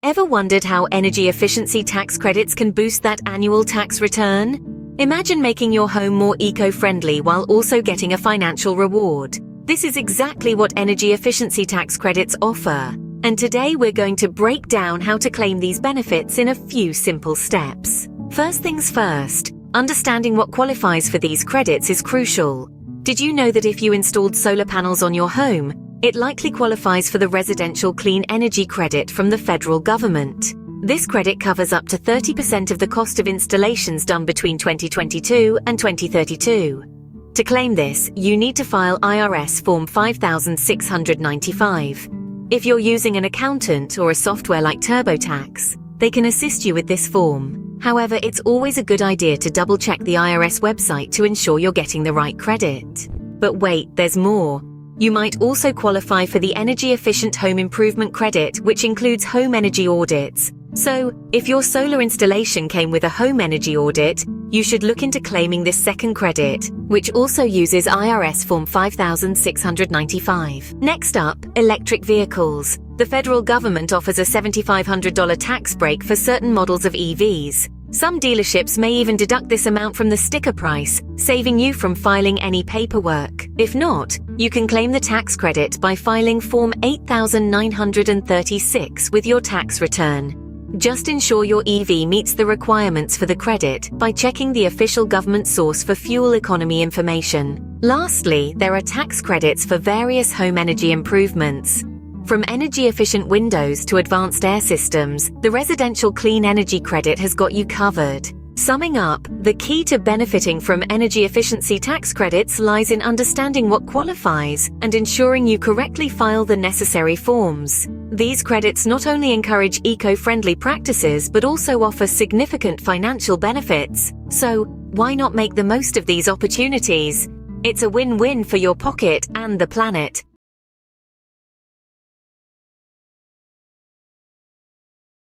Ever wondered how energy efficiency tax credits can boost that annual tax return? Imagine making your home more eco-friendly while also getting a financial reward. This is exactly what energy efficiency tax credits offer. And today we're going to break down how to claim these benefits in a few simple steps. First things first, understanding what qualifies for these credits is crucial. Did you know that if you installed solar panels on your home, it likely qualifies for the Residential Clean Energy Credit from the federal government? This credit covers up to 30% of the cost of installations done between 2022 and 2032. To claim this, you need to file IRS Form 5695. If you're using an accountant or a software like TurboTax, they can assist you with this form. However, it's always a good idea to double-check the IRS website to ensure you're getting the right credit. But wait, there's more. You might also qualify for the Energy Efficient Home Improvement Credit, which includes home energy audits. So, if your solar installation came with a home energy audit, you should look into claiming this second credit, which also uses IRS Form 5695. Next up, electric vehicles. The federal government offers a $7,500 tax break for certain models of EVs. Some dealerships may even deduct this amount from the sticker price, saving you from filing any paperwork. If not, you can claim the tax credit by filing Form 8936 with your tax return. Just ensure your EV meets the requirements for the credit by checking the official government source for fuel economy information. Lastly, there are tax credits for various home energy improvements. From energy-efficient windows to advanced air systems, the Residential Clean Energy Credit has got you covered. Summing up, the key to benefiting from energy efficiency tax credits lies in understanding what qualifies and ensuring you correctly file the necessary forms. These credits not only encourage eco-friendly practices but also offer significant financial benefits. So, why not make the most of these opportunities? It's a win-win for your pocket and the planet.